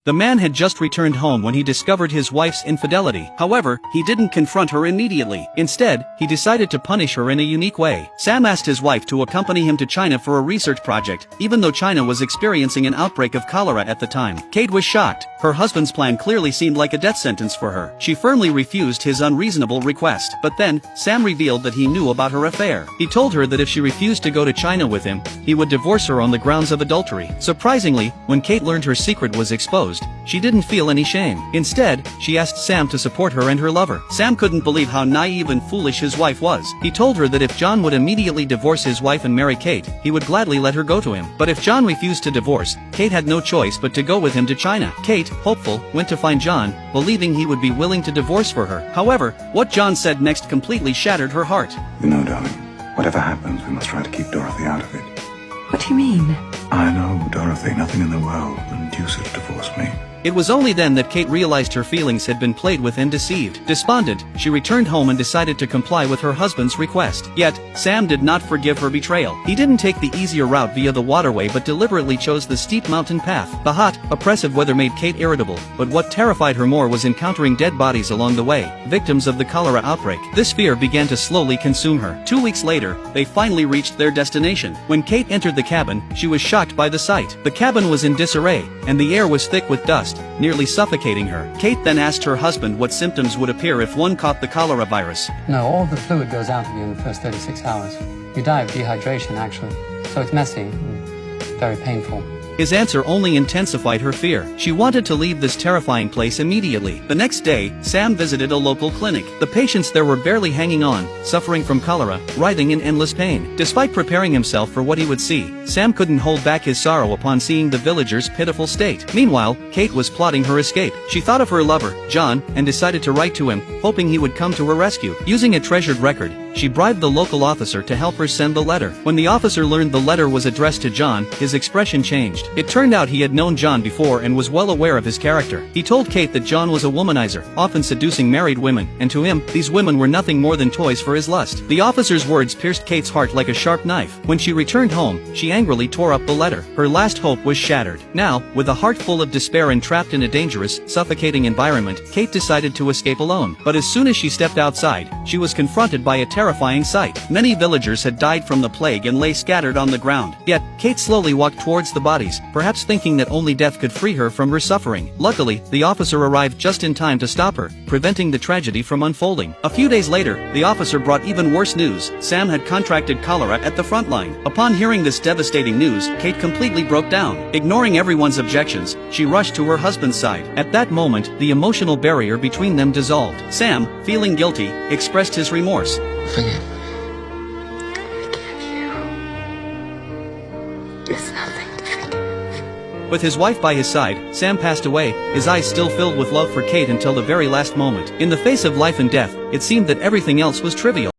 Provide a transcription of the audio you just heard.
The man had just returned home when he discovered his wife's infidelity. However, he didn't confront her immediately. Instead, he decided to punish her in a unique way. Sam asked his wife to accompany him to China for a research project, even though China was experiencing an outbreak of cholera at the time. Kate was shocked. Her husband's plan clearly seemed like a death sentence for her. She firmly refused his unreasonable request. But then, Sam revealed that he knew about her affair. He told her that if she refused to go to China with him, he would divorce her on the grounds of adultery. Surprisingly, when Kate learned her secret was exposed, she didn't feel any shame. Instead, she asked Sam to support her and her lover. Sam couldn't believe how naive and foolish his wife was. He told her that if John would immediately divorce his wife and marry Kate, he would gladly let her go to him. But if John refused to divorce, Kate had no choice but to go with him to China. Kate, hopeful, went to find John, believing he would be willing to divorce for her. However, what John said next completely shattered her heart. You know, darling, whatever happens, we must try to keep Dorothy out of it. What do you mean? I know, Dorothy, nothing in the world will induce her to divorce me. It was only then that Kate realized her feelings had been played with and deceived. Despondent, she returned home and decided to comply with her husband's request. Yet, Sam did not forgive her betrayal. He didn't take the easier route via the waterway but deliberately chose the steep mountain path. The hot, oppressive weather made Kate irritable, but what terrified her more was encountering dead bodies along the way, victims of the cholera outbreak. This fear began to slowly consume her. 2 weeks later, they finally reached their destination. When Kate entered the cabin, she was shocked by the sight. The cabin was in disarray, and the air was thick with dust, nearly suffocating her. Kate then asked her husband what symptoms would appear if one caught the cholera virus. No, all the fluid goes out of you in the first 36 hours. You die of dehydration, actually. So it's messy and very painful. His answer only intensified her fear. She wanted to leave this terrifying place immediately. The next day, Sam visited a local clinic. The patients there were barely hanging on, suffering from cholera, writhing in endless pain. Despite preparing himself for what he would see, Sam couldn't hold back his sorrow upon seeing the villagers' pitiful state. Meanwhile, Kate was plotting her escape. She thought of her lover, John, and decided to write to him, hoping he would come to her rescue. Using a treasured record, she bribed the local officer to help her send the letter. When the officer learned the letter was addressed to John, his expression changed. It turned out he had known John before and was well aware of his character. He told Kate that John was a womanizer, often seducing married women, and to him, these women were nothing more than toys for his lust. The officer's words pierced Kate's heart like a sharp knife. When she returned home, she angrily tore up the letter. Her last hope was shattered. Now, with a heart full of despair and trapped in a dangerous, suffocating environment, Kate decided to escape alone. But as soon as she stepped outside, she was confronted by a terrifying sight. Many villagers had died from the plague and lay scattered on the ground. Yet, Kate slowly walked towards the bodies, perhaps thinking that only death could free her from her suffering. Luckily, the officer arrived just in time to stop her, preventing the tragedy from unfolding. A few days later, the officer brought even worse news. Sam had contracted cholera at the front line. Upon hearing this devastating news, Kate completely broke down. Ignoring everyone's objections, she rushed to her husband's side. At that moment, the emotional barrier between them dissolved. Sam, feeling guilty, expressed his remorse. Forgive. Forgive you. There's nothing to forgive. With his wife by his side, Sam passed away, his eyes still filled with love for Kate until the very last moment. In the face of life and death, it seemed that everything else was trivial.